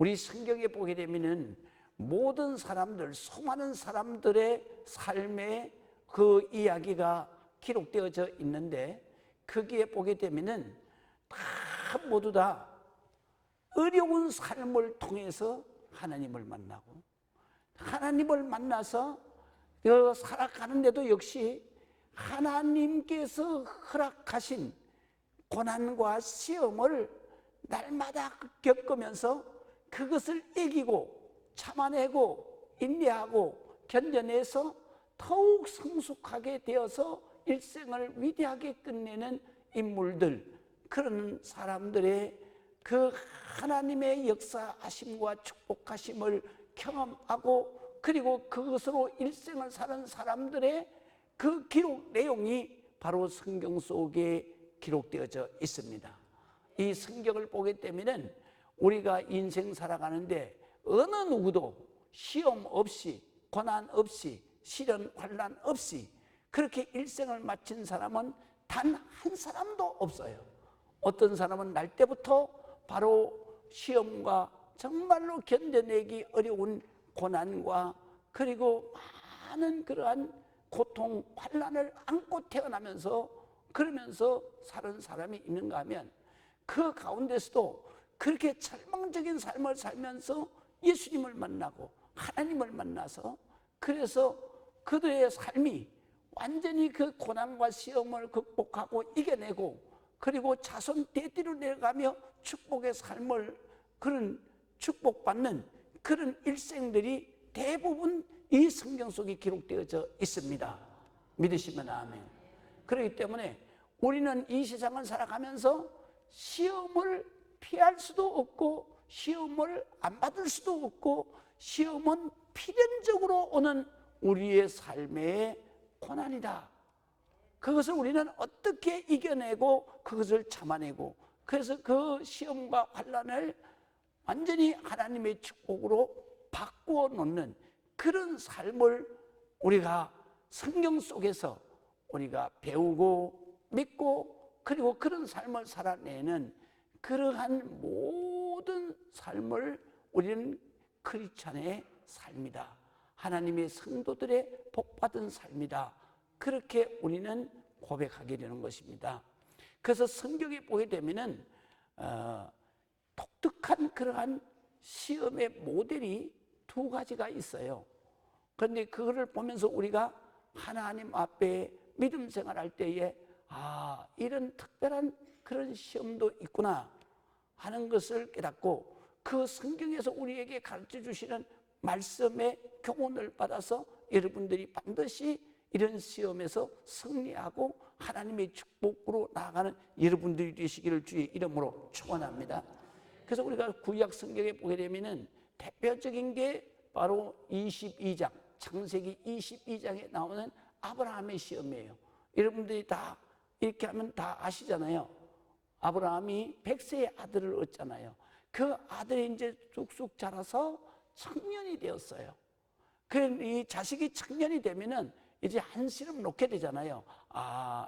우리 성경에 보게 되면은 모든 사람들, 수많은 사람들의 삶의 그 이야기가 기록되어져 있는데, 거기에 보게 되면은 다 모두 다 어려운 삶을 통해서 하나님을 만나고, 하나님을 만나서 살아가는데도 역시 하나님께서 허락하신 고난과 시험을 날마다 겪으면서 그것을 이기고 참아내고 인내하고 견뎌내서 더욱 성숙하게 되어서 일생을 위대하게 끝내는 인물들, 그런 사람들의 그 하나님의 역사하심과 축복하심을 경험하고, 그리고 그것으로 일생을 사는 사람들의 그 기록 내용이 바로 성경 속에 기록되어져 있습니다. 이 성경을 보게 되면은 우리가 인생 살아가는데 어느 누구도 시험 없이, 고난 없이, 시련 환난 없이 그렇게 일생을 마친 사람은 단 한 사람도 없어요. 어떤 사람은 날 때부터 바로 시험과 정말로 견뎌내기 어려운 고난과, 그리고 많은 그러한 고통, 환난을 안고 태어나면서 그러면서 사는 사람이 있는가 하면, 그 가운데서도 그렇게 절망적인 삶을 살면서 예수님을 만나고 하나님을 만나서, 그래서 그들의 삶이 완전히 그 고난과 시험을 극복하고 이겨내고, 그리고 자손 대대로 내려가며 축복의 삶을, 그런 축복받는 그런 일생들이 대부분 이 성경 속에 기록되어져 있습니다. 믿으시면 아멘. 그렇기 때문에 우리는 이 세상을 살아가면서 시험을 피할 수도 없고, 시험을 안 받을 수도 없고, 시험은 필연적으로 오는 우리의 삶의 고난이다. 그것을 우리는 어떻게 이겨내고 그것을 참아내고, 그래서 그 시험과 환난을 완전히 하나님의 축복으로 바꾸어 놓는 그런 삶을 우리가 성경 속에서 우리가 배우고 믿고, 그리고 그런 삶을 살아내는 그러한 모든 삶을 우리는 크리스찬의 삶이다, 하나님의 성도들의 복받은 삶이다, 그렇게 우리는 고백하게 되는 것입니다. 그래서 성경에 보게 되면은 독특한 그러한 시험의 모델이 두 가지가 있어요. 그런데 그거를 보면서 우리가 하나님 앞에 믿음 생활할 때에 이런 특별한 그런 시험도 있구나 하는 것을 깨닫고, 그 성경에서 우리에게 가르쳐 주시는 말씀의 교훈을 받아서 여러분들이 반드시 이런 시험에서 승리하고 하나님의 축복으로 나아가는 여러분들이 되시기를 주의 이름으로 축원합니다. 그래서 우리가 구약 성경에 보게 되면은 대표적인 게 바로 22장, 창세기 22장에 나오는 아브라함의 시험이에요. 여러분들이 다 이렇게 하면 다 아시잖아요. 아브라함이 100세의 아들을 얻잖아요. 그 아들이 이제 쑥쑥 자라서 청년이 되었어요. 이 자식이 청년이 되면은 이제 한시름 놓게 되잖아요.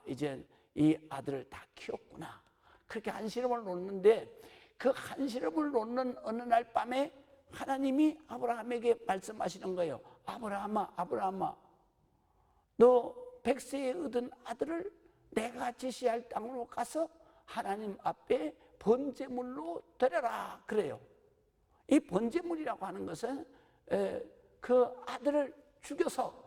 이제 이 아들을 다 키웠구나. 그렇게 한시름을 놓는데, 그 한시름을 놓는 어느 날 밤에 하나님이 아브라함에게 말씀하시는 거예요. 아브라함아, 아브라함아, 너 100세에 얻은 아들을 내가 제시할 땅으로 가서 하나님 앞에 번제물로 드려라 그래요. 이 번제물이라고 하는 것은 그 아들을 죽여서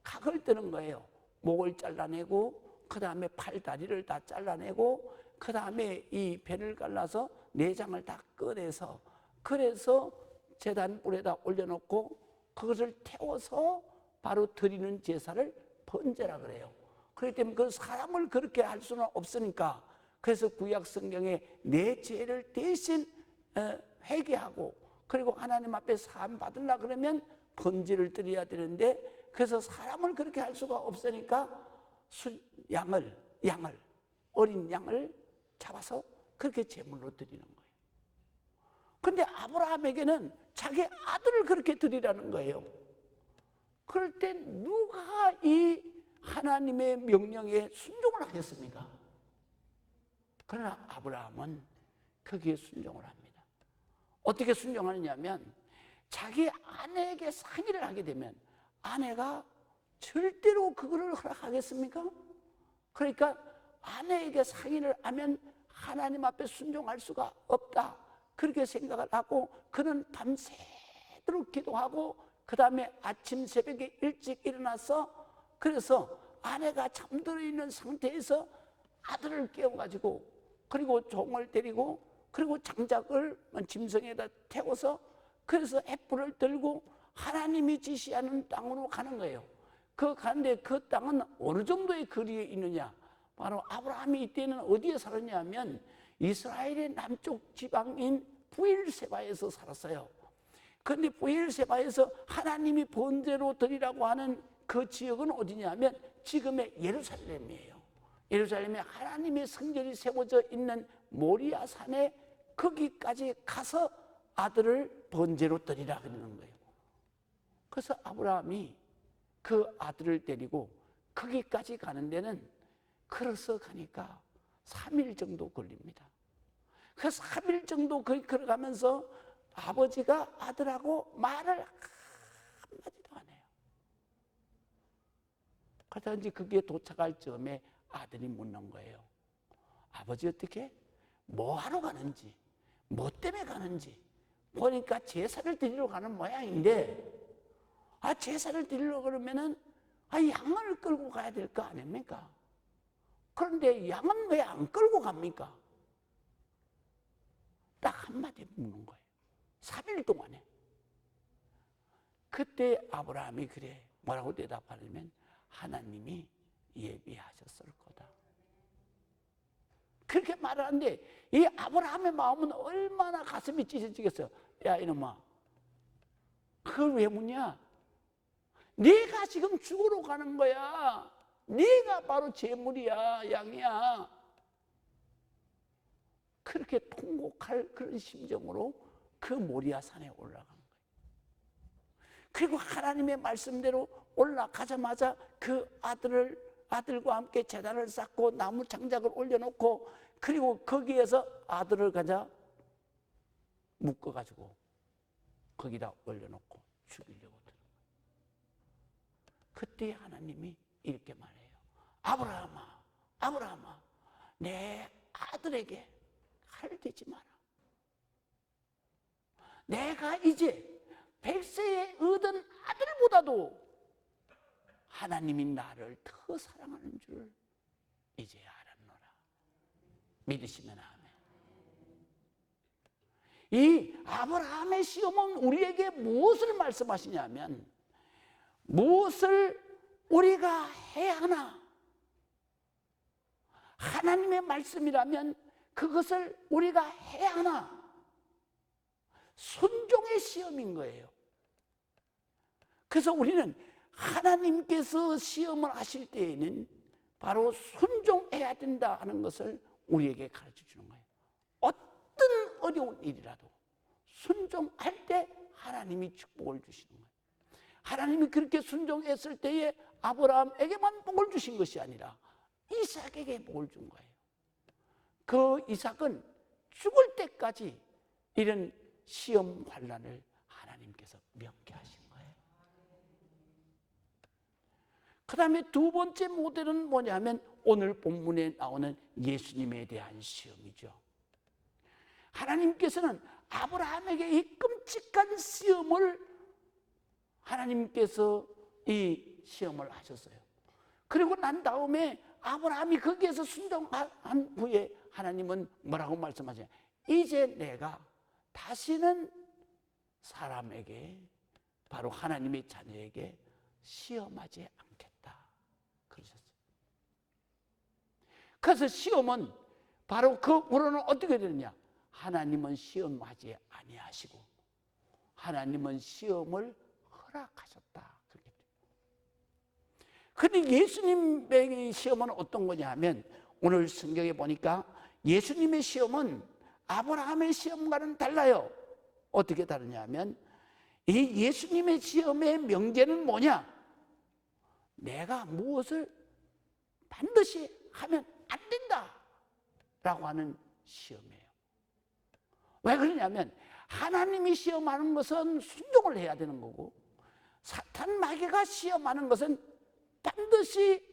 각을 뜨는 거예요. 목을 잘라내고, 그 다음에 팔 다리를 다 잘라내고, 그 다음에 이 배를 갈라서 내장을 다 꺼내서, 그래서 제단불에다 올려놓고 그것을 태워서 바로 드리는 제사를 번제라 그래요. 그렇기 때문에 그 사람을 그렇게 할 수는 없으니까, 그래서 구약 성경에 내 죄를 대신 회개하고, 그리고 하나님 앞에 사함 받으려 그러면 번제를 드려야 되는데, 그래서 사람을 그렇게 할 수가 없으니까 양을 어린 양을 잡아서 그렇게 제물로 드리는 거예요. 그런데 아브라함에게는 자기 아들을 그렇게 드리라는 거예요. 그럴 때 누가 이 하나님의 명령에 순종을 하겠습니까? 그러나 아브라함은 거기에 순종을 합니다. 어떻게 순종하느냐면 자기 아내에게 상의를 하게 되면 아내가 절대로 그거를 허락하겠습니까? 그러니까 아내에게 상의를 하면 하나님 앞에 순종할 수가 없다, 그렇게 생각을 하고 그는 밤새도록 기도하고 그 다음에 아침 새벽에 일찍 일어나서, 그래서 아내가 잠들어 있는 상태에서 아들을 깨워가지고 그리고 종을 데리고 그리고 장작을 짐승에다 태워서 그래서 횃불을 들고 하나님이 지시하는 땅으로 가는 거예요. 가는데 그 땅은 어느 정도의 거리에 있느냐, 바로 아브라함이 이때는 어디에 살았냐 하면 이스라엘의 남쪽 지방인 브엘세바에서 살았어요. 그런데 브엘세바에서 하나님이 번제로 드리라고 하는 그 지역은 어디냐면 지금의 예루살렘이에요. 예루살렘에 하나님의 성전이 세워져 있는 모리아 산에 거기까지 가서 아들을 번제로 드리라 그러는 거예요. 그래서 아브라함이 그 아들을 데리고 거기까지 가는 데는 걸어서 가니까 3일 정도 걸립니다. 그 3일 정도 걸어가면서 아버지가 아들하고 말을 한마디도 안 해요. 그러다 이제 그게 도착할 즈음에 아들이 묻는 거예요. 아버지 어떻게? 뭐 하러 가는지, 뭐 때문에 가는지 보니까 제사를 드리러 가는 모양인데, 제사를 드리러 그러면은 양을 끌고 가야 될 거 아닙니까? 그런데 양은 왜 안 끌고 갑니까? 딱 한마디 묻는 거예요. 3일 동안에. 그때 아브라함이 그래 뭐라고 대답하냐면 하나님이 예비하셨을 거다, 그렇게 말을 하는데 이 아브라함의 마음은 얼마나 가슴이 찢어지겠어요. 야 이놈아, 그걸 왜 묻냐? 네가 지금 죽으러 가는 거야. 네가 바로 제물이야, 양이야. 그렇게 통곡할 그런 심정으로 그 모리아 산에 올라간 거예요. 그리고 하나님의 말씀대로 올라가자마자 그 아들과 함께 제단을 쌓고 나무 장작을 올려놓고 그리고 거기에서 아들을 가자 묶어가지고 거기다 올려놓고 죽이려고 들어요. 그때 하나님이 이렇게 말해요. 아브라함아, 아브라함아, 내 아들에게 칼 대지 마라. 내가 이제 100세에 얻은 아들보다도 하나님이 나를 더 사랑하는 줄 이제 알았노라. 믿으시면 아멘. 이 아브라함의 시험은 우리에게 무엇을 말씀하시냐면 무엇을 우리가 해야 하나? 하나님의 말씀이라면 그것을 우리가 해야 하나? 순종의 시험인 거예요. 그래서 우리는 하나님께서 시험을 하실 때에는 바로 순종해야 된다 하는 것을 우리에게 가르쳐 주는 거예요. 어떤 어려운 일이라도 순종할 때 하나님이 축복을 주시는 거예요. 하나님이 그렇게 순종했을 때에 아브라함에게만 복을 주신 것이 아니라 이삭에게 복을 준 거예요. 그 이삭은 죽을 때까지 이런 시험 환난을 하나님께서 명쾌하신 거예요. 그 다음에 두 번째 모델은 뭐냐면 오늘 본문에 나오는 예수님에 대한 시험이죠. 하나님께서는 아브라함에게 이 끔찍한 시험을 하나님께서 이 시험을 하셨어요. 그리고 난 다음에 아브라함이 거기에서 순종한 후에 하나님은 뭐라고 말씀하세요? 이제 내가 다시는 사람에게 바로 하나님의 자녀에게 시험하지 않겠다 그러셨어요. 그래서 시험은 바로 그 후로는 어떻게 되느냐? 하나님은 시험하지 아니하시고 하나님은 시험을 허락하셨다. 그런데 예수님의 시험은 어떤 거냐 하면 오늘 성경에 보니까 예수님의 시험은 아브라함의 시험과는 달라요. 어떻게 다르냐 하면 이 예수님의 시험의 명제는 뭐냐? 내가 무엇을 반드시 하면 안 된다 라고 하는 시험이에요. 왜 그러냐면 하나님이 시험하는 것은 순종을 해야 되는 거고, 사탄 마귀가 시험하는 것은 반드시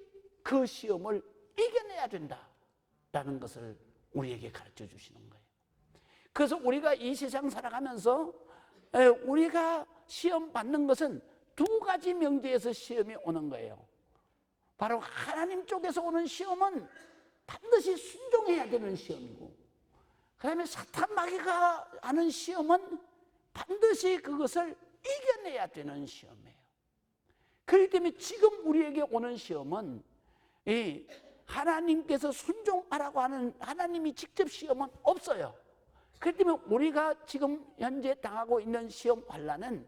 그 시험을 이겨내야 된다라는 것을 우리에게 가르쳐 주시는 거예요. 그래서 우리가 이 세상 살아가면서 우리가 시험 받는 것은 두 가지 명제에서 시험이 오는 거예요. 바로 하나님 쪽에서 오는 시험은 반드시 순종해야 되는 시험이고, 그 다음에 사탄 마귀가 하는 시험은 반드시 그것을 이겨내야 되는 시험이에요. 그렇기 때문에 지금 우리에게 오는 시험은 이 하나님께서 순종하라고 하는 하나님이 직접 시험은 없어요. 그렇기 때문에 우리가 지금 현재 당하고 있는 시험 환난은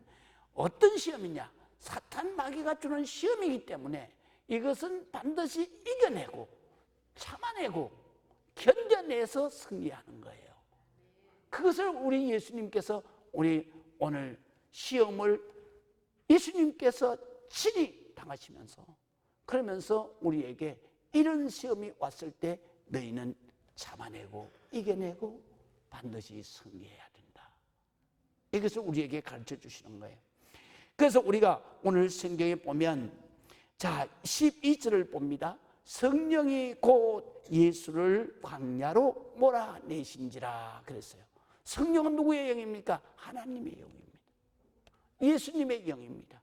어떤 시험이냐? 사탄 마귀가 주는 시험이기 때문에 이것은 반드시 이겨내고 참아내고 견뎌내서 승리하는 거예요. 그것을 우리 예수님께서 우리 오늘 시험을 예수님께서 친히 당하시면서 그러면서 우리에게 이런 시험이 왔을 때 너희는 참아내고 이겨내고 반드시 승리해야 된다. 이것을 우리에게 가르쳐 주시는 거예요. 그래서 우리가 오늘 성경에 보면 자 12절을 봅니다. 성령이 곧 예수를 광야로 몰아내신지라 그랬어요. 성령은 누구의 영입니까? 하나님의 영입니다. 예수님의 영입니다.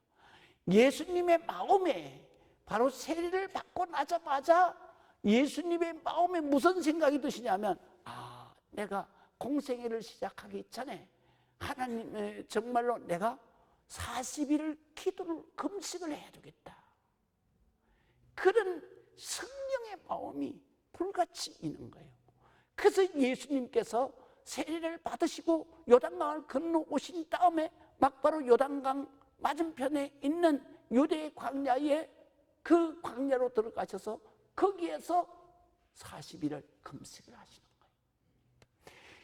예수님의 마음에 바로 세례를 받고 나자마자 예수님의 마음에 무슨 생각이 드시냐면 내가 공생애를 시작하기 전에 하나님 정말로 내가 40일을 기도를 금식을 해야 되겠다. 그런 성령의 마음이 불같이 있는 거예요. 그래서 예수님께서 세례를 받으시고 요단강을 건너오신 다음에 막바로 요단강 맞은편에 있는 유대 광야에 그 광야로 들어가셔서 거기에서 40일을 금식을 하시는 거예요.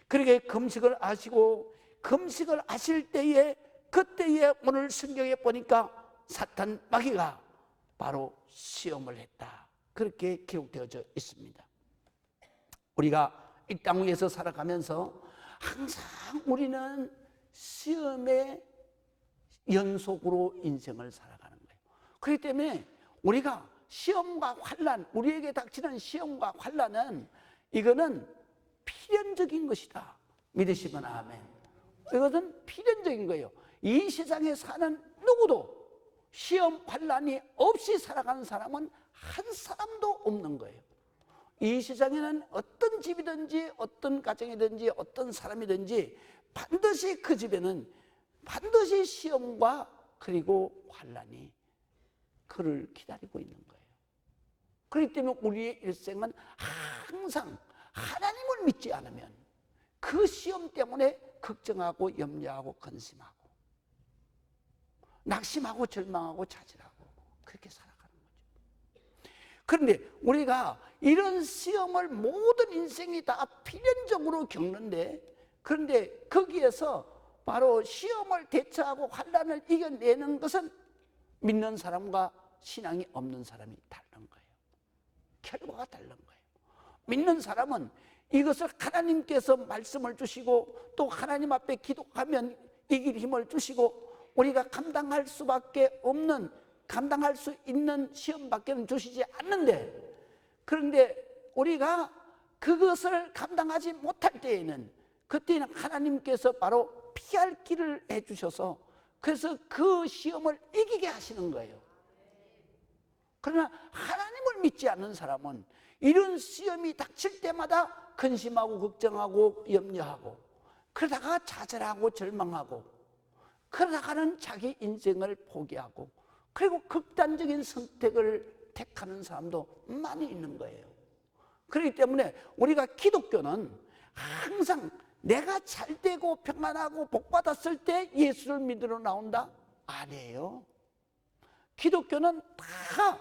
그렇게 금식을 하시고 금식을 하실 때에 그때에 오늘 성경에 보니까 사탄 마귀가 바로 시험을 했다. 그렇게 기록되어져 있습니다. 우리가 이 땅 위에서 살아가면서 항상 우리는 시험의 연속으로 인생을 살아가는 거예요. 그렇기 때문에 우리가 시험과 환난, 우리에게 닥치는 시험과 환난은 이거는 필연적인 것이다. 믿으시면 아멘. 이것은 필연적인 거예요. 이 세상에 사는 누구도 시험 환난이 없이 살아가는 사람은 한 사람도 없는 거예요. 이 세상에는 어떤 집이든지 어떤 가정이든지 어떤 사람이든지 반드시 그 집에는 반드시 시험과 그리고 환난이 그를 기다리고 있는 거예요. 그렇기 때문에 우리의 일생은 항상 하나님을 믿지 않으면 그 시험 때문에 걱정하고 염려하고 근심하고 낙심하고 절망하고 좌절하고 그렇게 살아가는 거죠. 그런데 우리가 이런 시험을 모든 인생이 다 필연적으로 겪는데, 그런데 거기에서 바로 시험을 대처하고 환난을 이겨내는 것은 믿는 사람과 신앙이 없는 사람이 다른 거예요. 결과가 다른 거예요. 믿는 사람은 이것을 하나님께서 말씀을 주시고 또 하나님 앞에 기도하면 이길 힘을 주시고 우리가 감당할 수밖에 없는, 감당할 수 있는 시험밖에는 주시지 않는데, 그런데 우리가 그것을 감당하지 못할 때에는 그때는 하나님께서 바로 피할 길을 해주셔서 그래서 그 시험을 이기게 하시는 거예요. 그러나 하나님을 믿지 않는 사람은 이런 시험이 닥칠 때마다 근심하고 걱정하고 염려하고 그러다가 좌절하고 절망하고 그러다가는 자기 인생을 포기하고 그리고 극단적인 선택을 택하는 사람도 많이 있는 거예요. 그렇기 때문에 우리가 기독교는 항상 내가 잘되고 평안하고 복받았을 때 예수를 믿으러 나온다? 아니에요. 기독교는 다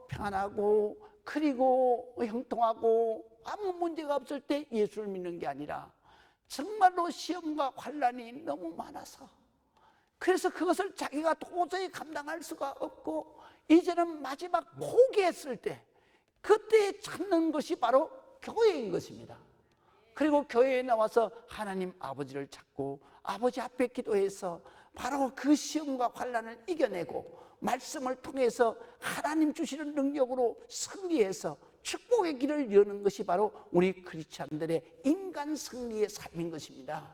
평안하고 그리고 형통하고 아무 문제가 없을 때 예수를 믿는 게 아니라 정말로 시험과 환난이 너무 많아서 그래서 그것을 자기가 도저히 감당할 수가 없고 이제는 마지막 포기했을 때 그때 찾는 것이 바로 교회인 것입니다. 그리고 교회에 나와서 하나님 아버지를 찾고 아버지 앞에 기도해서 바로 그 시험과 환난을 이겨내고 말씀을 통해서 하나님 주시는 능력으로 승리해서 축복의 길을 여는 것이 바로 우리 크리스찬들의 인간 승리의 삶인 것입니다.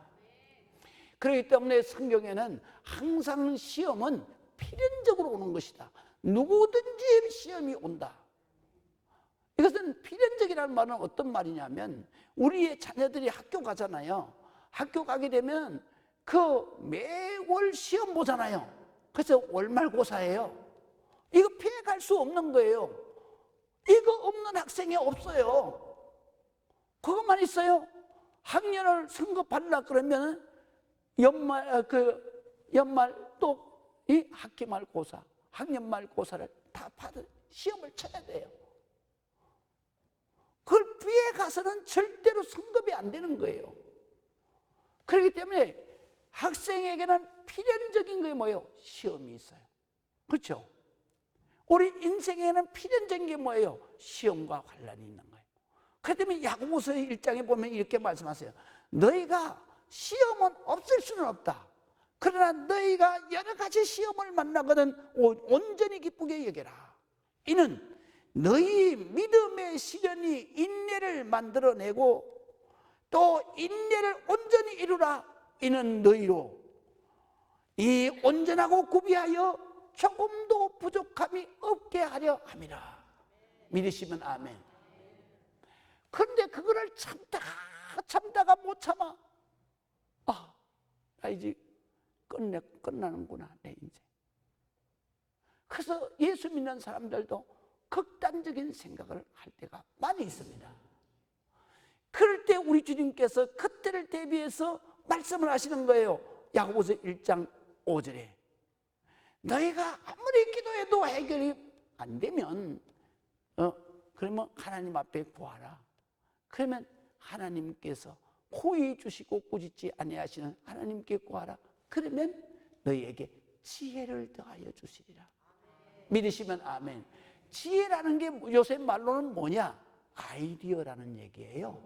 그렇기 때문에 성경에는 항상 시험은 필연적으로 오는 것이다. 누구든지 시험이 온다. 이것은 필연적이라는 말은 어떤 말이냐면 우리의 자녀들이 학교 가잖아요. 학교 가게 되면 그 매월 시험 보잖아요. 그래서 월말고사예요. 이거 피해갈 수 없는 거예요. 이거 없는 학생이 없어요. 그것만 있어요. 학년을 승급하려고 그러면 연말 또 이 학기말 고사, 학년말 고사를 다 받은 시험을 쳐야 돼요. 그걸 피해 가서는 절대로 승급이 안 되는 거예요. 그렇기 때문에 학생에게는 필연적인 게 뭐예요? 시험이 있어요. 그렇죠? 우리 인생에는 필연적인 게 뭐예요? 시험과 환난이 있는 거예요. 그렇기 때문에 야고보서 1장에 보면 이렇게 말씀하세요. 너희가 시험은 없을 수는 없다. 그러나 너희가 여러 가지 시험을 만나거든 온전히 기쁘게 여겨라. 이는 너희 믿음의 시련이 인내를 만들어내고 또 인내를 온전히 이루라. 이는 너희로 이 온전하고 구비하여 조금도 부족함이 없게 하려 함이라. 믿으시면 아멘. 그런데 그거를 참다가 못 참아. 나 이제 끝나는구나 내 인생. 그래서 예수 믿는 사람들도 극단적인 생각을 할 때가 많이 있습니다. 그럴 때 우리 주님께서 그때를 대비해서 말씀을 하시는 거예요. 야고보서 1장 5절에 너희가 아무리 기도해도 해결이 안 되면 그러면 하나님 앞에 구하라. 그러면 하나님께서 호의 주시고 꾸짖지 아니하시는 하나님께 구하라. 그러면 너희에게 지혜를 더하여 주시리라. 믿으시면 아멘. 지혜라는 게 요새 말로는 뭐냐? 아이디어라는 얘기예요.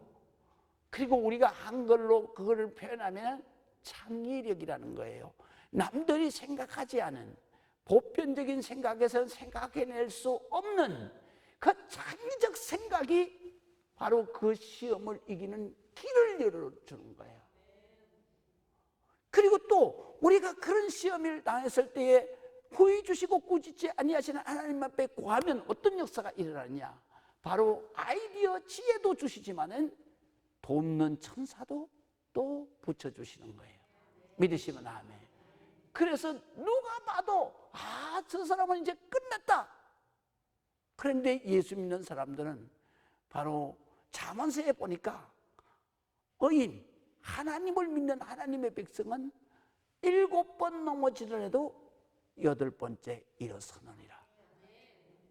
그리고 우리가 한글로 그거를 표현하면 창의력이라는 거예요. 남들이 생각하지 않은 보편적인 생각에서는 생각해낼 수 없는 그 창의적 생각이 바로 그 시험을 이기는 길을 열어주는 거예요. 그리고 또 우리가 그런 시험을 당했을 때에 후회 주시고 꾸짖지 아니하시는 하나님 앞에 구하면 어떤 역사가 일어나냐? 바로 아이디어 지혜도 주시지만은 돕는 천사도 또 붙여주시는 거예요. 믿으시면 아멘. 그래서 누가 봐도 저 사람은 이제 끝났다. 그런데 예수 믿는 사람들은 바로 잠언서에 보니까 의인, 하나님을 믿는 하나님의 백성은 7번 넘어지더라도 8번째 일어서느니라.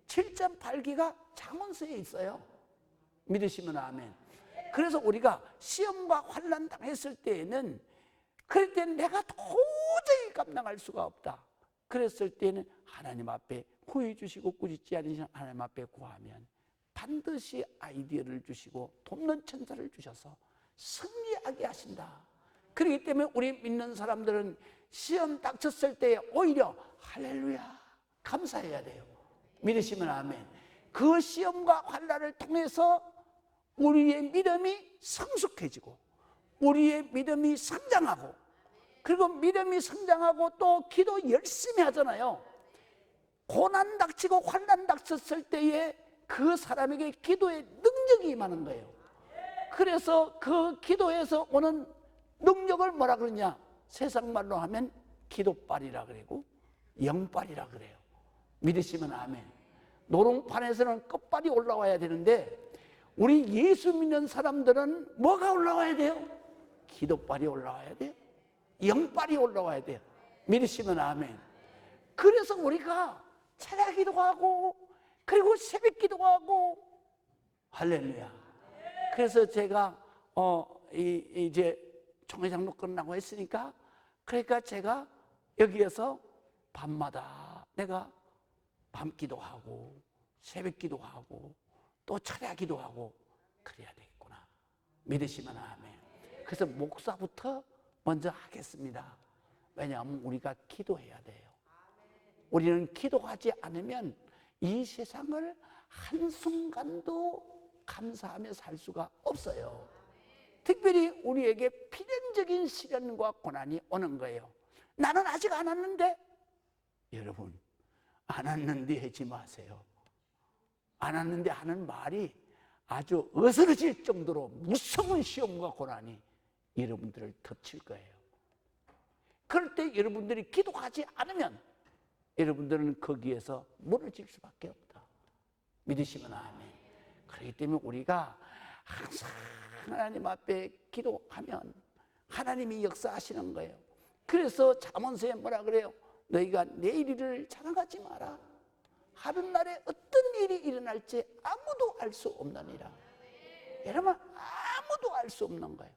7.8기가 잠언서에 있어요. 믿으시면 아멘. 그래서 우리가 시험과 환난 당했을 때에는 그럴 때는 내가 도저히 감당할 수가 없다. 그랬을 때는 하나님 앞에 후회 주시고 꾸짖지 않으시는 하나님 앞에 구하면 반드시 아이디어를 주시고 돕는 천사를 주셔서 승리하게 하신다. 그렇기 때문에 우리 믿는 사람들은 시험 닥쳤을 때 오히려 할렐루야 감사해야 돼요. 믿으시면 아멘. 그 시험과 환난을 통해서 우리의 믿음이 성숙해지고 우리의 믿음이 성장하고 그리고 믿음이 성장하고 또 기도 열심히 하잖아요. 고난 닥치고 환난 닥쳤을 때에 그 사람에게 기도의 능력이 임하는 거예요. 그래서 그 기도에서 오는 능력을 뭐라 그러냐? 세상 말로 하면 기도빨이라 그러고 영빨이라 그래요. 믿으시면 아멘. 노롱판에서는 끝발이 올라와야 되는데 우리 예수 믿는 사람들은 뭐가 올라와야 돼요? 기도빨이 올라와야 돼요. 영빨이 올라와야 돼요. 믿으시면 아멘. 그래서 우리가 찬양기도 하고 그리고 새벽기도 하고 할렐루야. 그래서 제가 이제 총회장로 끝나고 했으니까 그러니까 제가 여기에서 밤마다 내가 밤기도 하고 새벽기도 하고 또 찬양기도 하고 그래야 되겠구나. 믿으시면 아멘. 그래서 목사부터 먼저 하겠습니다. 왜냐하면 우리가 기도해야 돼요. 우리는 기도하지 않으면 이 세상을 한순간도 감사하며 살 수가 없어요. 특별히 우리에게 필연적인 시련과 고난이 오는 거예요. 나는 아직 안 왔는데, 여러분, 안 왔는데 하지 마세요. 안 왔는데 하는 말이 아주 어스러질 정도로 무서운 시험과 고난이 여러분들을 덮칠 거예요. 그럴 때 여러분들이 기도하지 않으면 여러분들은 거기에서 무너질 수밖에 없다. 믿으시면 아멘. 그렇기 때문에 우리가 항상 하나님 앞에 기도하면 하나님이 역사하시는 거예요. 그래서 잠언서에 뭐라 그래요? 너희가 내일 일을 자랑하지 마라. 하루날에 어떤 일이 일어날지 아무도 알 수 없느니라. 여러분, 아무도 알 수 없는 거예요.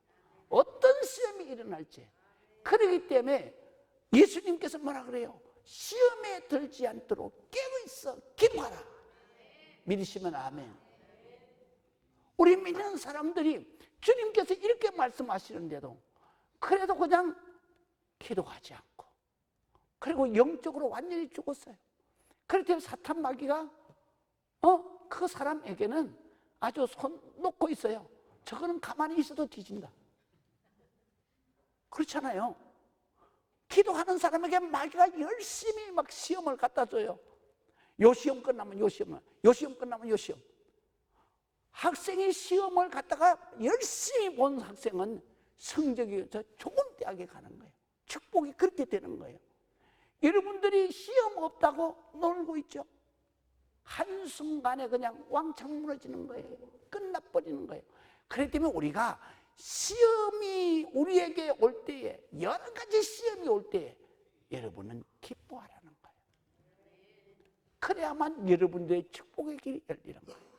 어떤 시험이 일어날지. 그렇기 때문에 예수님께서 뭐라 그래요? 시험에 들지 않도록 깨어 있어 기도하라. 믿으시면 아멘. 우리 믿는 사람들이 주님께서 이렇게 말씀하시는데도 그래도 그냥 기도하지 않고, 그리고 영적으로 완전히 죽었어요. 그렇기 때문에 사탄 마귀가 그 사람에게는 아주 손 놓고 있어요. 저거는 가만히 있어도 뒤진다. 그렇잖아요. 기도하는 사람에게 마귀가 열심히 막 시험을 갖다 줘요. 요 시험 끝나면 요 시험, 요 시험 끝나면 요 시험. 학생이 시험을 갖다가 열심히 본 학생은 성적이 좋은 대학에 가는 거예요. 축복이 그렇게 되는 거예요. 여러분들이 시험 없다고 놀고 있죠. 한순간에 그냥 왕창 무너지는 거예요. 끝나버리는 거예요. 그렇기 때문에 우리가 시험이 우리에게 올 때에, 여러 가지 시험이 올 때에 여러분은 기뻐하라는 거예요. 그래야만 여러분들의 축복의 길이 열리는 거예요.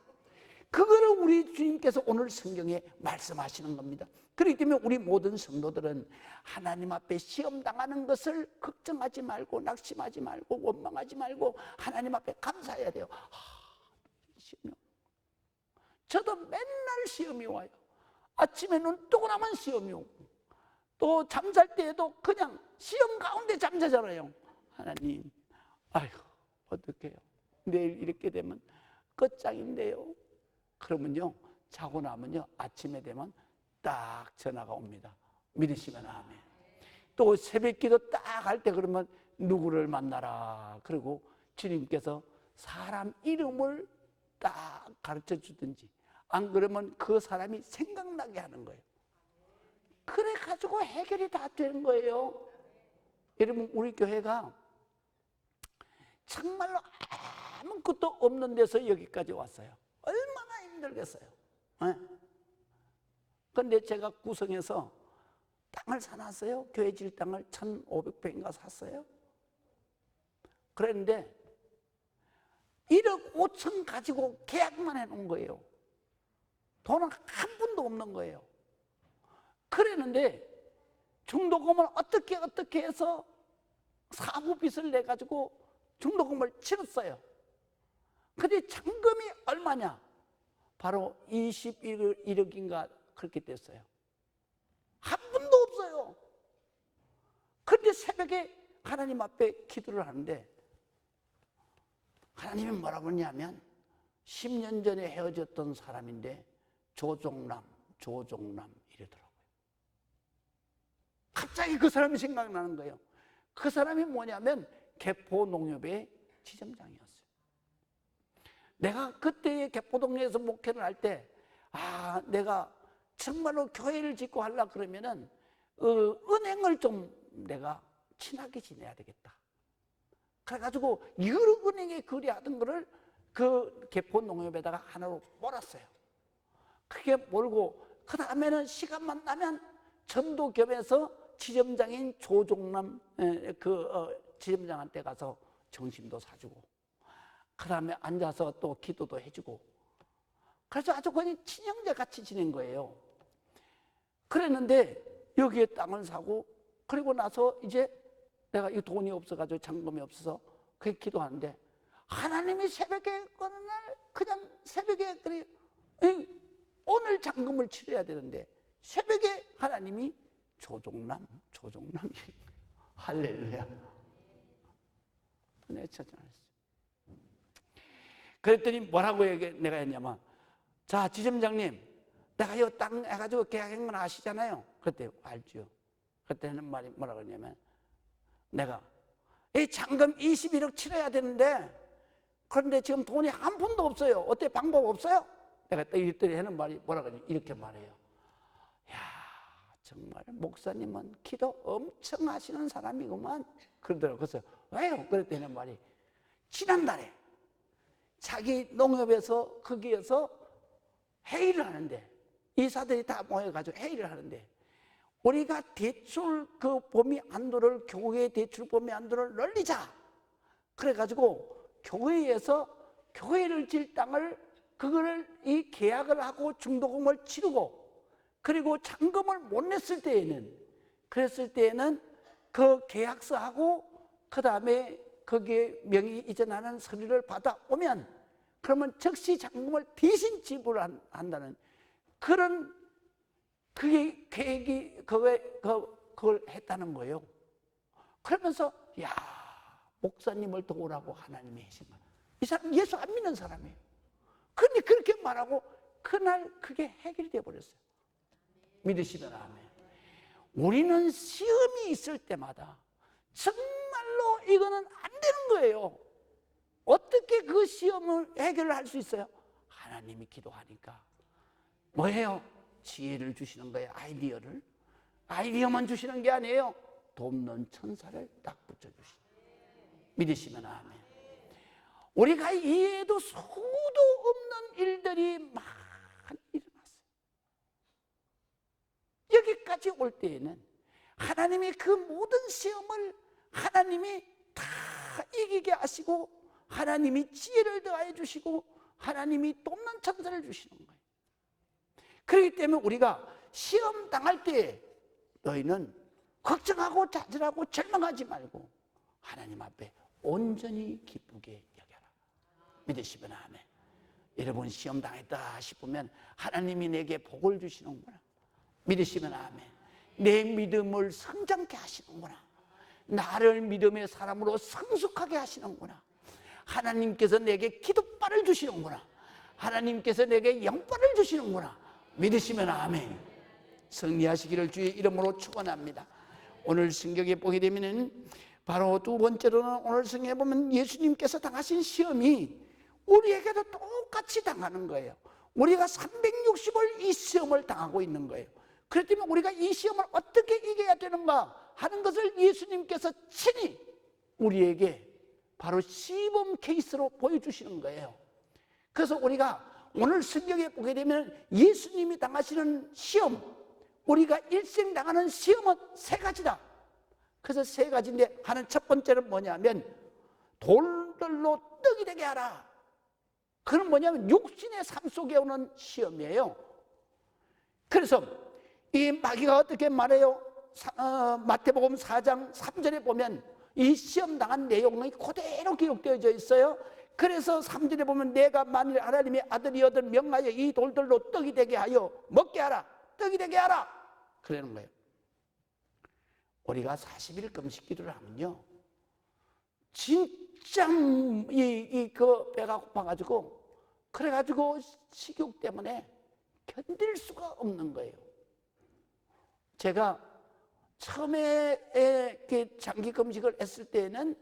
그거를 우리 주님께서 오늘 성경에 말씀하시는 겁니다. 그렇기 때문에 우리 모든 성도들은 하나님 앞에 시험 당하는 것을 걱정하지 말고, 낙심하지 말고, 원망하지 말고 하나님 앞에 감사해야 돼요. 시험이. 저도 맨날 시험이 와요. 아침에 눈 뜨고 나면 시험이 오고, 또 잠잘 때에도 그냥 시험 가운데 잠자잖아요. 하나님, 아이고 어떡해요. 내일 이렇게 되면 끝장인데요. 그러면요, 자고 나면요, 아침에 되면 딱 전화가 옵니다. 믿으시면 아멘. 또 새벽 기도 딱 할 때 그러면 누구를 만나라. 그리고 주님께서 사람 이름을 딱 가르쳐 주든지, 안 그러면 그 사람이 생각나게 하는 거예요. 그래 가지고 해결이 다 되는 거예요. 여러분, 우리 교회가 정말로 아무것도 없는 데서 여기까지 왔어요. 얼마나 힘들겠어요. 그런데 제가 구성해서 땅을 사놨어요. 교회 질 땅을 1,500평인가 샀어요. 그랬는데 1억 5천 가지고 계약만 해놓은 거예요. 돈은 한 푼도 없는 거예요. 그랬는데 중도금을 어떻게 해서 사무빚을 내가지고 중도금을 치렀어요. 근데 잔금이 얼마냐? 바로 21억인가 그렇게 됐어요. 한 푼도 없어요. 그런데 새벽에 하나님 앞에 기도를 하는데 하나님이 뭐라고 했냐면 10년 전에 헤어졌던 사람인데 조종남 이러더라고요. 갑자기 그 사람이 생각나는 거예요. 그 사람이 뭐냐면 개포농협의 지점장이었어요. 내가 그때의 개포동에서 목회를 할 때, 내가 정말로 교회를 짓고 하려고 그러면은 은행을 좀 내가 친하게 지내야 되겠다. 그래가지고 여러 은행에 거래하던 거를 그 개포농협에다가 하나로 몰았어요. 그게 몰고 그 다음에는 시간만 나면 전도겸에서 지점장인 조종남 지점장한테 가서 점심도 사주고, 그 다음에 앉아서 또 기도도 해주고, 그래서 아주 그냥 친형제 같이 지낸 거예요. 그랬는데 여기에 땅을 사고, 그리고 나서 이제 내가 이 돈이 없어가지고 잔금이 없어서 그렇게 기도하는데 하나님이 새벽에 어느 날 그냥 새벽에 오늘 잔금을 치러야 되는데 새벽에 하나님이 조종남 할렐루야. 내가 찾아냈어. 그랬더니 뭐라고 내가 했냐면, 자, 지점장님, 내가 이 땅 해가지고 계약한 건 아시잖아요. 그때 알죠. 그때 하는 말이 뭐라고 했냐면, 내가 이 잔금 21억 치러야 되는데 그런데 지금 돈이 한 푼도 없어요. 어때, 방법 없어요? 내가 이랬더니 하는 말이 뭐라고 하냐면 이렇게 말해요. 야, 정말 목사님은 기도 엄청 하시는 사람이구만. 그러더라고요. 그래서 왜요? 그랬더니 하는 말이, 지난달에 자기 농협에서 거기에서 회의를 하는데, 이사들이 다 모여가지고 회의를 하는데, 우리가 대출 그 범위 한도를, 교회 대출 범위 한도를 늘리자. 그래가지고 교회에서 교회를 질 땅을, 그거를 이 계약을 하고 중도금을 치르고, 그리고 잔금을 못 냈을 때에는, 그랬을 때에는 그 계약서하고 그 다음에 거기에 명의 이전하는 서류를 받아오면, 그러면 즉시 잔금을 대신 지불한다는 그런, 그게 계획이 그걸 했다는 거예요. 그러면서 야, 목사님을 도우라고 하나님이 하신 거야. 이 사람 예수 안 믿는 사람이에요. 그런데 그렇게 말하고 그날 그게 해결이 되어버렸어요. 믿으시면 아멘. 우리는 시험이 있을 때마다 정말로 이거는 안 되는 거예요. 어떻게 그 시험을 해결을 할 수 있어요? 하나님이 기도하니까 뭐예요? 지혜를 주시는 거예요. 아이디어만 주시는 게 아니에요. 돕는 천사를 딱 붙여주시는 거예요. 믿으시면 아멘. 우리가 이해해도 수도 없는 일들이 많이 일어났어요. 여기까지 올 때에는 하나님이 그 모든 시험을 하나님이 다 이기게 하시고, 하나님이 지혜를 더하여 주시고, 하나님이 돕는 천사를 주시는 거예요. 그렇기 때문에 우리가 시험 당할 때 너희는 걱정하고 좌절하고 절망하지 말고 하나님 앞에 온전히 기쁘게 여겨라. 믿으시면 아멘. 여러분 시험 당했다 싶으면 하나님이 내게 복을 주시는구나. 믿으시면 아멘. 내 믿음을 성장케 하시는구나. 나를 믿음의 사람으로 성숙하게 하시는구나. 하나님께서 내게 기도발을 주시는구나. 하나님께서 내게 영발을 주시는구나. 믿으시면 아멘. 승리하시기를 주의 이름으로 축원합니다. 오늘 성경에 보게 되면은 바로 두 번째로는 오늘 성경에 보면 예수님께서 당하신 시험이 우리에게도 똑같이 당하는 거예요. 우리가 360을 이 시험을 당하고 있는 거예요. 그렇기 때문에 우리가 이 시험을 어떻게 이겨야 되는가 하는 것을 예수님께서 친히 우리에게 바로 시범 케이스로 보여주시는 거예요. 그래서 우리가 오늘 성경에 보게 되면 예수님이 당하시는 시험, 우리가 일생 당하는 시험은 세 가지다. 그래서 세 가지인데, 하는 첫 번째는 뭐냐면 돌들로 떡이 되게 하라. 그건 뭐냐면 육신의 삶 속에 오는 시험이에요. 그래서 이 마귀가 어떻게 말해요? 마태복음 4장 3절에 보면 이 시험 당한 내용이 그대로 기록되어져 있어요. 그래서 3절에 보면 내가 만일 하나님의 아들이어든 명하여 이 돌들로 떡이 되게 하여 먹게 하라. 떡이 되게 하라. 그러는 거예요. 우리가 40일 금식 기도를 하면요, 진짜 그 배가 고파가지고, 그래가지고 식욕 때문에 견딜 수가 없는 거예요. 제가 처음에 장기 금식을 했을 때는,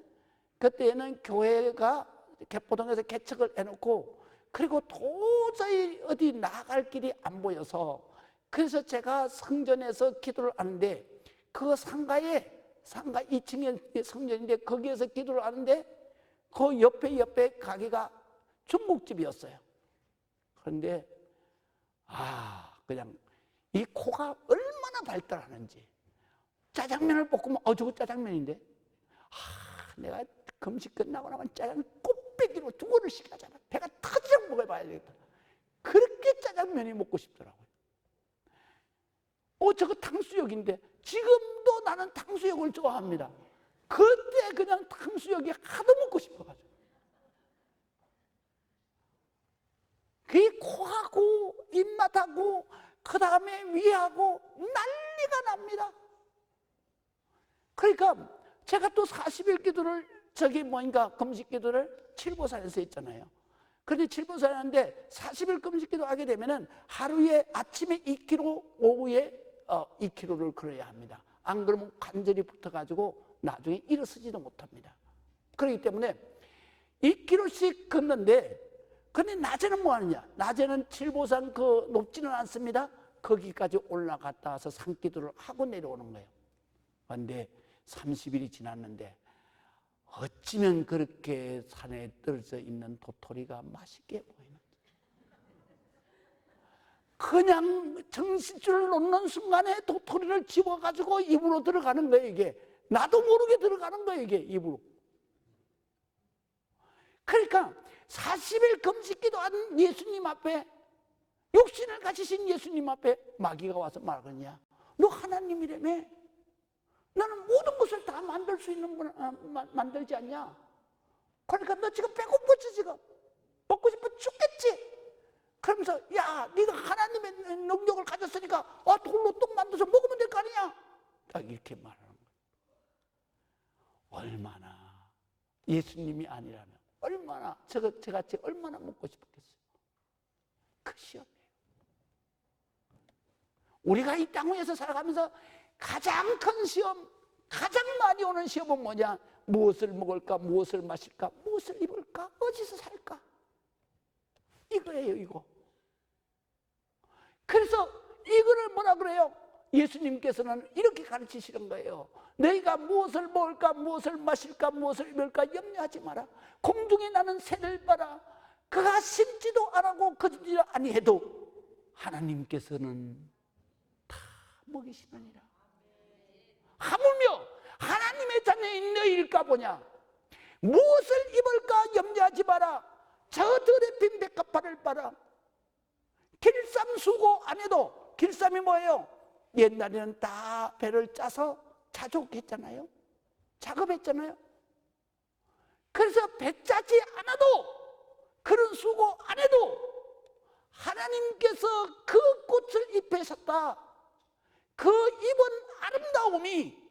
그때는 교회가 개포동에서 개척을 해놓고, 그리고 도저히 어디 나갈 길이 안 보여서, 그래서 제가 성전에서 기도를 하는데, 그 상가 2층에 성전인데 거기에서 기도를 하는데 그 옆에 가게가 중국집이었어요. 그런데 그냥 이 코가 얼마나 발달하는지, 짜장면을 볶으면 저거 짜장면인데, 내가 금식 끝나고 나면 짜장면 꽃배기로 2그릇씩 하잖아. 배가 터지도록 먹어봐야 되겠다. 그렇게 짜장면이 먹고 싶더라고요. 저거 탕수육인데, 지금도 나는 탕수육을 좋아합니다. 그때 그냥 탕수육이 하도 먹고 싶어가지고. 그 코하고 입맛하고 그 다음에 위하고 난리가 납니다. 그러니까 제가 또 40일 기도를 금식 기도를 칠보산에서 했잖아요. 그런데 칠보산에 하는데 40일 금식 기도 하게 되면은 하루에 아침에 2km, 오후에 2km를 걸어야 합니다. 안 그러면 관절이 붙어가지고 나중에 일어서지도 못합니다. 그렇기 때문에 2km씩 걷는데, 근데 낮에는 뭐 하느냐? 낮에는 칠보산 높지는 않습니다. 거기까지 올라갔다 와서 산기도를 하고 내려오는 거예요. 그런데 30일이 지났는데 어찌면 그렇게 산에 떨어져 있는 도토리가 맛있게 보이는지. 그냥 정신줄을 놓는 순간에 도토리를 집어가지고 입으로 들어가는 거예요, 이게. 나도 모르게 들어가는 거예요, 이게 입으로. 그러니까 40일 금식기도 한 예수님 앞에, 육신을 가지신 예수님 앞에 마귀가 와서 말하느냐? 너 하나님이라며? 너는 모든 것을 다 만들 수 있는 분 만들지 않냐? 그러니까 너 지금 배고프지, 지금 먹고 싶어 죽겠지? 그러면서 야, 네가 하나님의 능력을 가졌으니까 돌로 떡 만들어서 먹으면 될 거 아니냐? 딱 이렇게 말하는 거예요. 얼마나 예수님이 아니라면 얼마나 저같이 얼마나 먹고 싶었겠어요. 그 시험이에요. 우리가 이 땅 위에서 살아가면서 가장 큰 시험, 가장 많이 오는 시험은 뭐냐? 무엇을 먹을까? 무엇을 마실까? 무엇을 입을까? 어디서 살까? 이거예요, 이거. 그래서 이거를 뭐라 그래요? 예수님께서는 이렇게 가르치시는 거예요. 너희가 무엇을 먹을까? 무엇을 마실까? 무엇을 입을까? 염려하지 마라. 공중에 나는 새를 봐라. 그가 심지도 안 하고 거두지도 아니해도 하나님께서는 다 먹이시느니라. 하물며 하나님의 자녀인 너희일까 보냐? 무엇을 입을까 염려하지 마라. 저 들에 핀 백합화를 봐라. 길쌈 수고 안 해도, 길쌈이 뭐예요? 옛날에는 다 배를 짜서 자족했잖아요. 작업했잖아요. 그래서 배 짜지 않아도, 그런 수고 안 해도 하나님께서 그 꽃을 입히셨다. 그 입은 아름다움이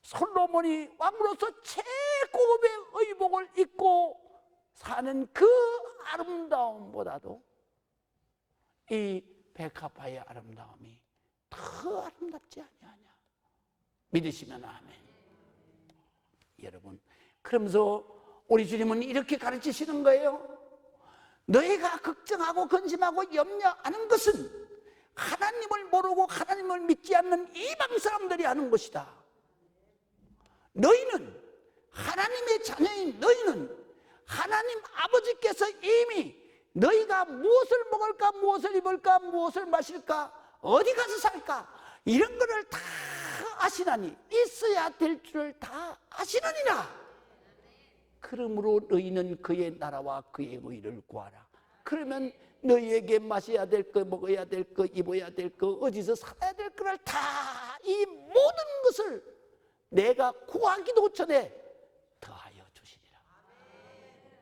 솔로몬이 왕으로서 최고급의 의복을 입고 사는 그 아름다움보다도 이 백합화의 아름다움이 더 아름답지 아니하냐. 믿으시면 아멘. 여러분, 그러면서 우리 주님은 이렇게 가르치시는 거예요. 너희가 걱정하고 근심하고 염려하는 것은 하나님을 모르고 하나님을 믿지 않는 이방 사람들이 하는 것이다. 너희는, 하나님의 자녀인 너희는 하나님 아버지께서 이미 너희가 무엇을 먹을까, 무엇을 입을까, 무엇을 마실까, 어디 가서 살까, 이런 거를 다 아시나니, 있어야 될 줄을 다 아시느니라. 그러므로 너희는 그의 나라와 그의 의를 구하라. 그러면 너희에게 마셔야 될 거, 먹어야 될 거, 입어야 될 거, 어디서 살아야 될 거를 다, 이 모든 것을 내가 구하기도 전에 더하여 주시리라.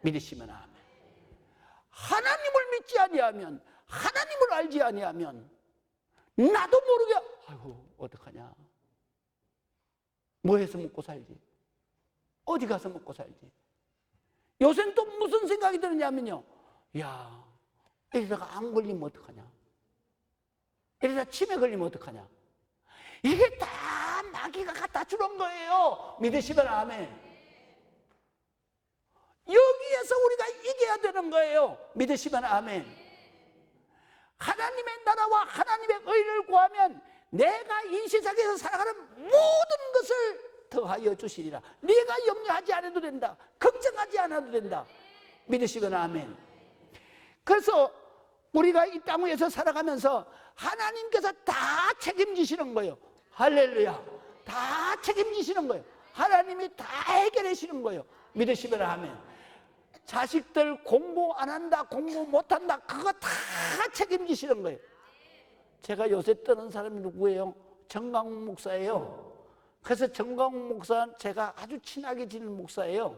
믿으시면 아멘. 하나님을 믿지 아니하면, 하나님을 알지 아니하면 나도 모르게 아이고 어떡하냐, 뭐 해서 먹고 살지, 어디 가서 먹고 살지. 요새는 또 무슨 생각이 드느냐면요, 야, 이러다가 안 걸리면 어떡하냐, 이러다 치매 걸리면 어떡하냐. 이게 다 마귀가 갖다 주는 거예요. 믿으시면 아멘. 여기에서 우리가 이겨야 되는 거예요. 믿으시면 아멘. 하나님의 나라와 하나님의 의를 구하면 내가 이 세상에서 살아가는 모든 것을 더하여 주시리라. 네가 염려하지 않아도 된다. 걱정하지 않아도 된다. 믿으시면 아멘. 그래서 우리가 이 땅 위에서 살아가면서 하나님께서 다 책임지시는 거예요. 할렐루야. 다 책임지시는 거예요. 하나님이 다 해결하시는 거예요. 믿으시면 아멘. 자식들 공부 안 한다, 공부 못 한다, 그거 다 책임지시는 거예요. 제가 요새 뜨는 사람이 누구예요? 정광훈 목사예요. 그래서 정광훈 목사 제가 아주 친하게 지낸 목사예요.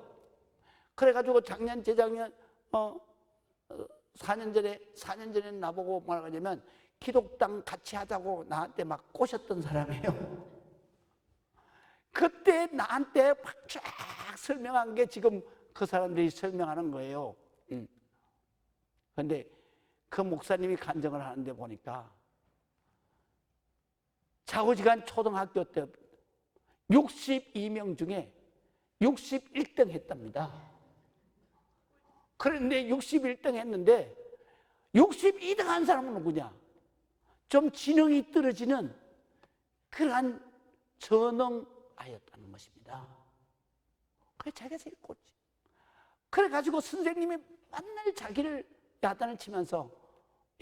그래가지고 작년, 재작년 4년 전에 나보고 뭐라고 하냐면 기독당 같이 하자고 나한테 막 꼬셨던 사람이에요. 그때 나한테 쫙 설명한 게 지금 그 사람들이 설명하는 거예요. 그런데 그 목사님이 간증을 하는데 보니까 좌우지간 초등학교 때 62명 중에 61등 했답니다. 그런데 61등 했는데 62등 한 사람은 누구냐? 좀 지능이 떨어지는 그러한 전능아였다는 것입니다. 그래 자기가 제일 꼴찌. 그래가지고 선생님이 맨날 자기를 야단을 치면서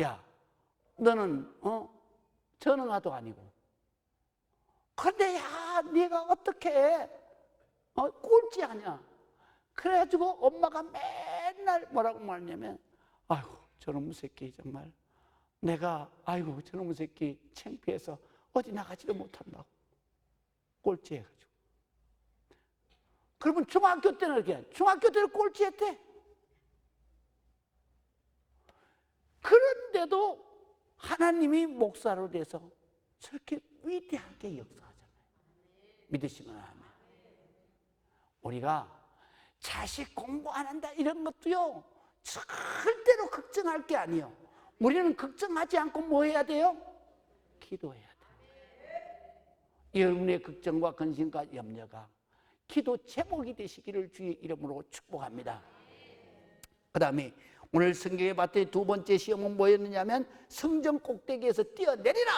야 너는 전능아도 아니고 그런데 야 네가 어떻게 꼴찌하냐. 그래가지고 엄마가 맨날 뭐라고 말하냐면 아이고 저놈의 새끼 정말 내가 아이고 저놈의 새끼 창피해서 어디 나가지도 못한다고 꼴찌해가지고. 그러면 중학교 때는 이렇게 중학교 때는 꼴찌했대. 그런데도 하나님이 목사로 돼서 저렇게 위대하게 역사하잖아요. 믿으시면 아멘. 우리가 자식 공부 안 한다 이런 것도요 절대로 걱정할 게 아니에요. 우리는 걱정하지 않고 뭐 해야 돼요? 기도해야 돼요. 여러분의 걱정과 근심과 염려가 기도 제목이 되시기를 주의 이름으로 축복합니다. 그 다음에 오늘 성경에 봤더니 두 번째 시험은 뭐였느냐면 성전 꼭대기에서 뛰어내리라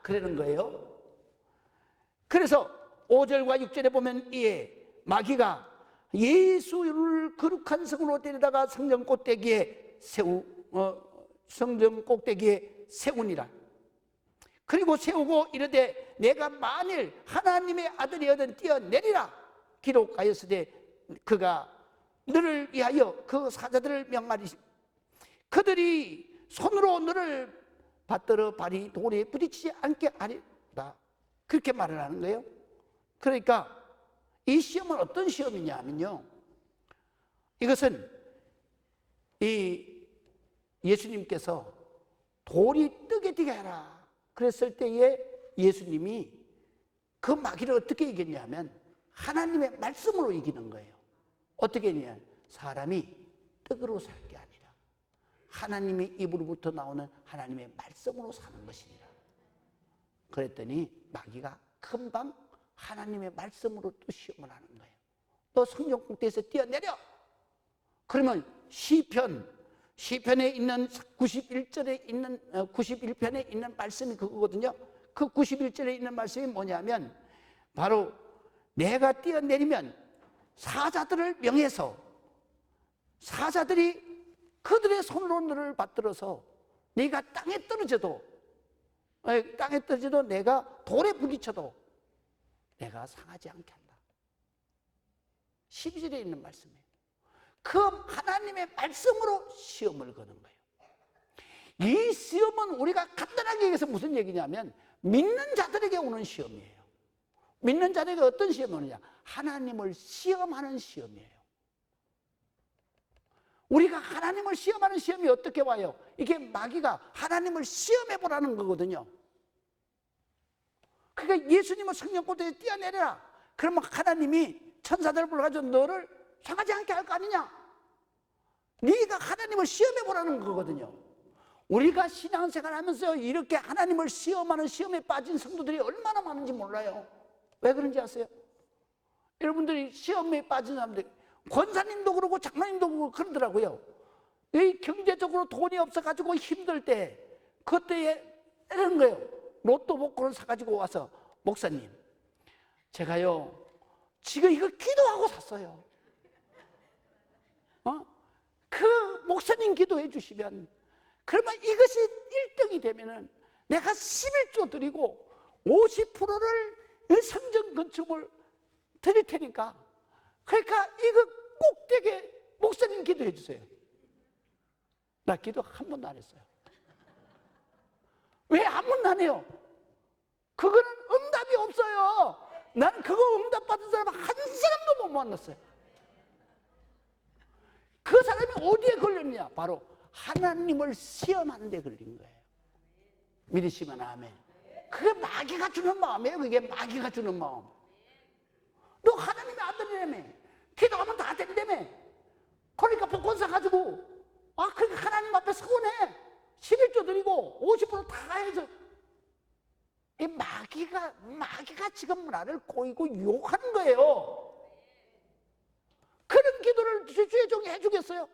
그러는 거예요. 그래서 5절과 6절에 보면 이에 마귀가 예수를 거룩한 성으로 데려다가 성전 꼭대기에 세우니라. 그리고 세우고 이르되 내가 만일 하나님의 아들이거든 뛰어내리라 기록하였으되 그가 너를 위하여 그 사자들을 명하리시 그들이 손으로 너를 받들어 발이 돌에 부딪히지 않게 하리라 그렇게 말을 하는 거예요. 그러니까 이 시험은 어떤 시험이냐 하면요 이것은 이 예수님께서 돌이 뜨게 되게 하라 그랬을 때에 예수님이 그 마귀를 어떻게 이겼냐 하면 하나님의 말씀으로 이기는 거예요. 어떻게 했냐 사람이 떡으로 살 게 아니라 하나님의 입으로부터 나오는 하나님의 말씀으로 사는 것이니라. 그랬더니 마귀가 금방 하나님의 말씀으로 또 시험을 하는 거예요. 또 성전 꼭대기에서 뛰어내려. 그러면 시편에 있는 91절에 있는 91편에 있는 말씀이 그거거든요. 그 91절에 있는 말씀이 뭐냐면 바로 내가 뛰어내리면 사자들을 명해서 사자들이 그들의 손으로 너를 받들어서 네가 땅에 떨어져도 내가 돌에 부딪혀도 내가 상하지 않게 한다. 12절에 있는 말씀이에요. 그 하나님의 말씀으로 시험을 거는 거예요. 이 시험은 우리가 간단하게 얘기해서 무슨 얘기냐면 믿는 자들에게 오는 시험이에요. 믿는 자들에게 어떤 시험이 오느냐? 하나님을 시험하는 시험이에요. 우리가 하나님을 시험하는 시험이 어떻게 와요? 이게 마귀가 하나님을 시험해 보라는 거거든요. 그러니까 예수님은 성전 꼭대기에 뛰어내려라. 그러면 하나님이 천사들을 불러가지고 너를 상하지 않게 할 거 아니냐? 네가 하나님을 시험해 보라는 거거든요. 우리가 신앙생활 하면서 이렇게 하나님을 시험하는 시험에 빠진 성도들이 얼마나 많은지 몰라요. 왜 그런지 아세요? 여러분들이 시험에 빠진 사람들, 권사님도 그러고 장로님도 그러고 그러더라고요. 이 경제적으로 돈이 없어가지고 힘들 때, 그때에 이런 거예요. 로또 복권을 사가지고 와서, 목사님, 제가요, 지금 이거 기도하고 샀어요. 그 목사님 기도해 주시면, 그러면 이것이 1등이 되면은 내가 11조 드리고 50%를 성전 건축을 드릴 테니까, 그러니까 이거 꼭 되게 목사님 기도해 주세요. 나 기도 한 번도 안 했어요. 왜 한 번도 안 해요? 그거는 응답이 없어요. 난 그거 응답 받은 사람 한 사람도 못 만났어요. 그 사람이 어디에 걸렸냐? 바로 하나님을 시험하는 데 걸린 거예요. 믿으시면 아멘. 그게 마귀가 주는 마음이에요. 그게 마귀가 주는 마음. 너 하나님의 아들이라며, 기도하면 다 된다며. 그러니까 복권사 가지고, 그러니까 하나님 앞에 서원해. 11조 드리고 50%다 해서. 이 마귀가 지금 문화를 꼬이고 유혹하는 거예요. 그런 기도를 주의 종이 해주겠어요?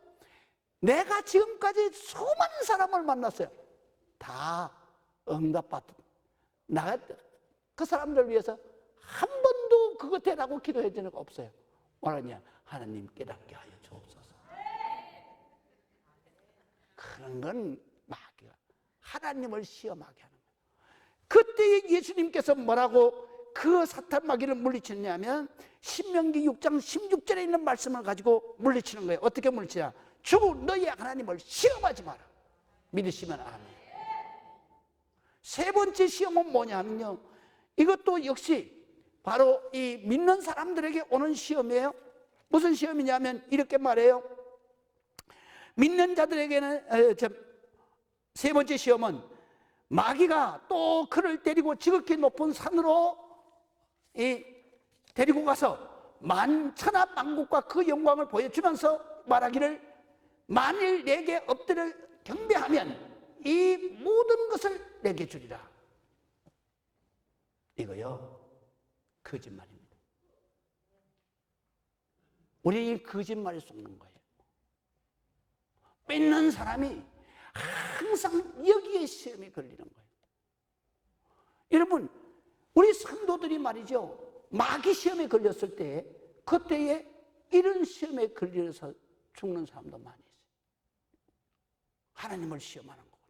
내가 지금까지 수많은 사람을 만났어요. 다 응답받은. 그 사람들 위해서 한 번도 그거 되라고 기도해 준 적 없어요. 뭐라냐? 하나님 깨닫게 하여 주옵소서. 그런 건 마귀가 하나님을 시험하게 하는 거예요. 그때 예수님께서 뭐라고 그 사탄 마귀를 물리쳤냐면 신명기 6장 16절에 있는 말씀을 가지고 물리치는 거예요. 어떻게 물리치냐? 주 너희 하나님을 시험하지 마라. 믿으시면 아멘. 세 번째 시험은 뭐냐면요, 이것도 역시 바로 이 믿는 사람들에게 오는 시험이에요. 무슨 시험이냐면 이렇게 말해요. 믿는 자들에게는 세 번째 시험은 마귀가 또 그를 데리고 지극히 높은 산으로 데리고 가서 만천하 만국과 그 영광을 보여주면서 말하기를 만일 내게 엎드려 경배하면 이 모든 것을 내게 주리라. 이거요, 거짓말입니다. 우리 이 거짓말에 속는 거예요. 믿는 사람이 항상 여기에 시험에 걸리는 거예요. 여러분, 우리 성도들이 말이죠, 마귀 시험에 걸렸을 때 그때에 이런 시험에 걸려서 죽는 사람도 많이 있어요. 하나님을 시험하는 거거든요.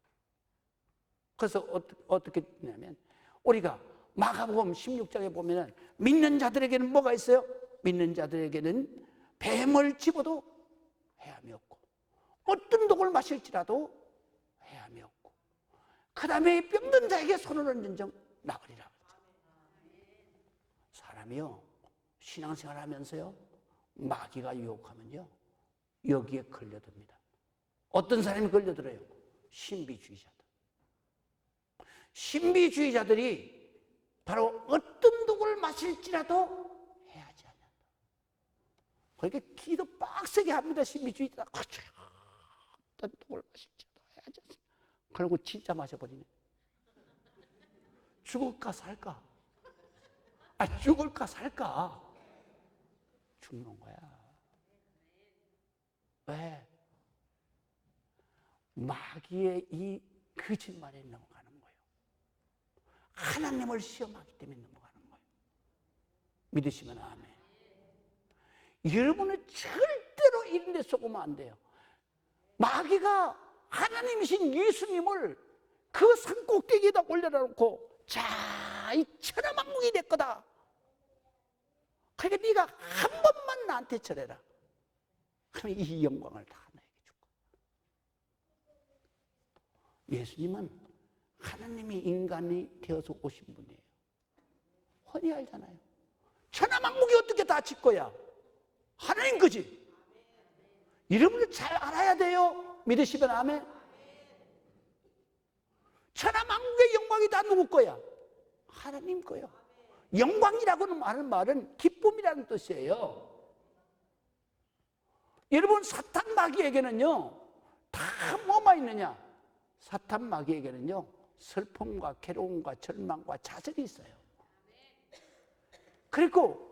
그래서 어떻게 되냐면 우리가 마가복음 16장에 보면 믿는 자들에게는 뭐가 있어요? 믿는 자들에게는 뱀을 집어도 해함이 없고 어떤 독을 마실지라도 해함이 없고 그 다음에 병든 자에게 손을 얹은정 나으리라. 사람이요, 신앙생활 하면서요, 마귀가 유혹하면요 여기에 걸려듭니다. 어떤 사람이 걸려들어요? 신비주의자들. 신비주의자들이 바로 어떤 독을 마실지라도 해하지 않는다. 그러니까 기도 빡세게 합니다. 신비주의자. 어떤 독을 마실지라도 해하지 않습니다. 그리고 진짜 마셔버리네. 죽을까 살까? 죽을까 살까? 죽는 거야. 왜? 마귀의 이 거짓말에 넘어가는 거예요. 하나님을 시험하기 때문에 넘어가는 거예요. 믿으시면 아멘. 여러분은 절대로 이런 데 속으면 안 돼요. 마귀가 하나님이신 예수님을 그 산 꼭대기에다 올려놓고 자, 이 천하만국이 내 거다. 그러니까 네가 한 번만 나한테 절해라. 그럼 이 영광을 다 너에게 줄 거야. 예수님은 하나님이 인간이 되어서 오신 분이에요. 훤히 알잖아요. 천하만국이 어떻게 다 질 거야? 하나님 거지. 여러분들 잘 알아야 돼요. 믿으시면 아멘. 천하만국의 영광이 다 누구 거야? 하나님 거요. 영광이라고는 하는 말은 기쁨이라는 뜻이에요. 여러분, 사탄 마귀에게는요 다 뭐만 있느냐? 사탄 마귀에게는요 슬픔과 괴로움과 절망과 좌절이 있어요. 그리고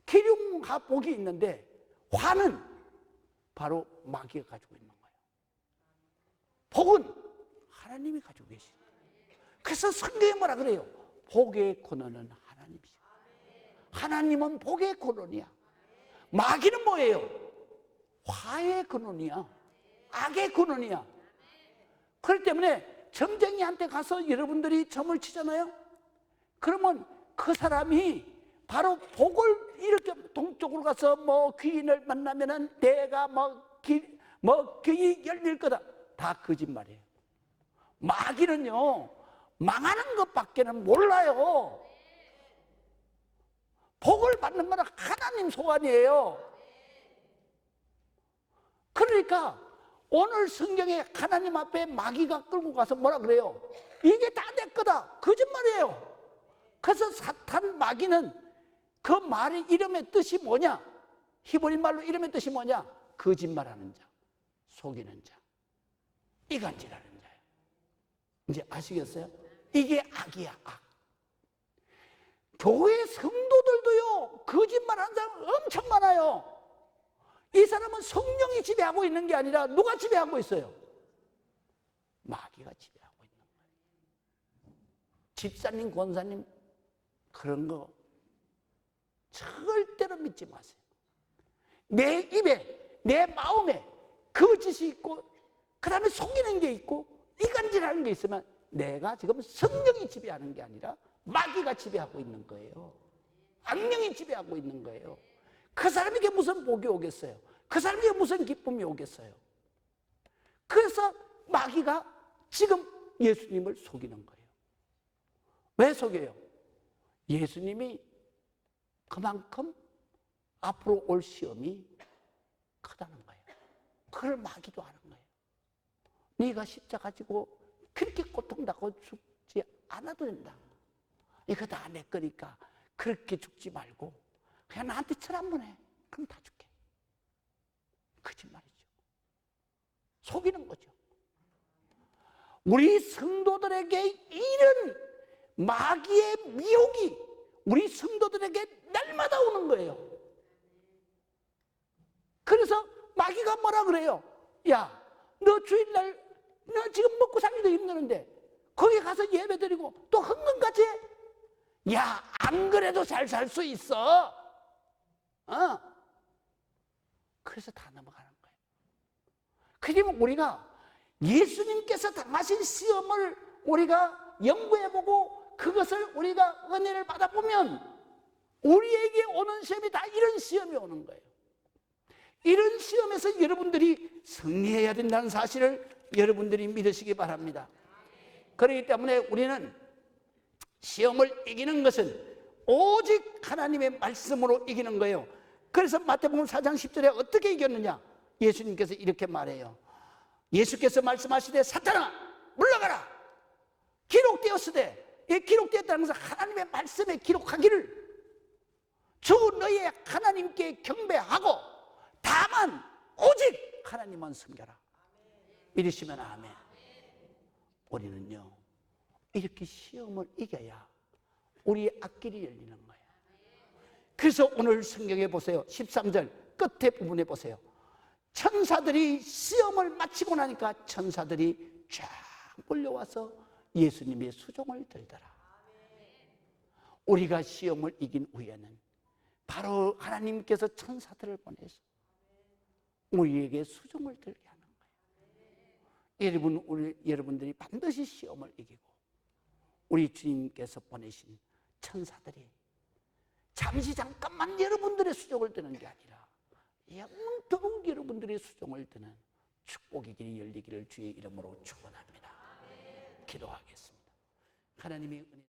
기쁨과 복이 있는데 화는 바로 마귀가 가지고 있는 거예요. 복은 하나님이 가지고 계시죠. 그래서 성경에 뭐라 그래요? 복의 근원은 하나님이죠. 하나님은 복의 근원이야. 마귀는 뭐예요? 화의 근원이야. 악의 근원이야. 그렇기 때문에 점쟁이한테 가서 여러분들이 점을 치잖아요. 그러면 그 사람이 바로 복을 이렇게 동쪽으로 가서 뭐 귀인을 만나면은 내가 귀이 열릴 거다. 다 거짓말이에요. 마귀는요 망하는 것밖에는 몰라요. 복을 받는 건 하나님 소관이에요. 그러니까 오늘 성경에 하나님 앞에 마귀가 끌고 가서 뭐라 그래요? 이게 다 내 거다. 거짓말이에요. 그래서 사탄 마귀는 그 말의 이름의 뜻이 뭐냐? 히브리 말로 이름의 뜻이 뭐냐? 거짓말하는 자, 속이는 자, 이간질하는 자예요. 이제 아시겠어요? 이게 악이야, 악. 교회 성도들도요, 거짓말하는 사람 엄청 많아요. 이 사람은 성령이 지배하고 있는 게 아니라 누가 지배하고 있어요? 마귀가 지배하고 있는 거예요. 집사님, 권사님 그런 거 절대로 믿지 마세요. 내 입에, 내 마음에 거짓이 있고 그 다음에 속이는 게 있고 이간질하는 게 있으면 내가 지금 성령이 지배하는 게 아니라 마귀가 지배하고 있는 거예요. 악령이 지배하고 있는 거예요. 그 사람에게 무슨 복이 오겠어요? 그 사람에게 무슨 기쁨이 오겠어요? 그래서 마귀가 지금 예수님을 속이는 거예요. 왜 속여요? 예수님이 그만큼 앞으로 올 시험이 크다는 거예요. 그걸 마귀도 아는 거예요. 네가 십자가 지고 그렇게 고통받고 죽지 않아도 된다. 이거 다 내 거니까 그렇게 죽지 말고 그냥 나한테 철 한번 해. 그럼 다 줄게. 거짓말이죠. 속이는 거죠. 우리 성도들에게 이런 마귀의 미혹이 우리 성도들에게 날마다 오는 거예요. 그래서 마귀가 뭐라 그래요? 야, 너 주일날 너 지금 먹고 살기도 힘드는데 거기 가서 예배드리고 또 헌금까지 해? 야, 안 그래도 잘 살 수 있어. 그래서 다 넘어가는 거예요. 그러면 우리가 예수님께서 당하신 시험을 우리가 연구해보고 그것을 우리가 은혜를 받아보면 우리에게 오는 시험이 다 이런 시험이 오는 거예요. 이런 시험에서 여러분들이 승리해야 된다는 사실을 여러분들이 믿으시기 바랍니다. 그렇기 때문에 우리는 시험을 이기는 것은 오직 하나님의 말씀으로 이기는 거예요. 그래서 마태복음 4장 10절에 어떻게 이겼느냐? 예수님께서 이렇게 말해요. 예수께서 말씀하시되 사탄아 물러가라. 기록되었으되, 기록되었다는 것은 하나님의 말씀에 기록하기를 주 너희의 하나님께 경배하고 다만 오직 하나님만 섬겨라. 믿으시면 아멘. 우리는요 이렇게 시험을 이겨야 우리의 앞길이 열리는 거예요. 그래서 오늘 성경에 보세요. 13절 끝에 부분에 보세요. 천사들이 시험을 마치고 나니까 천사들이 쫙 몰려와서 예수님의 수종을 들더라. 우리가 시험을 이긴 후에는 바로 하나님께서 천사들을 보내서 우리에게 수종을 들게 하는 거예요. 여러분들이 반드시 시험을 이기고 우리 주님께서 보내신 천사들이 잠시 잠깐만 여러분들의 수종을 드는 게 아니라 영원토록 여러분들의 수종을 드는 축복의 길이 열리기를 주의 이름으로 축원합니다. 기도하겠습니다. 하나님의 은혜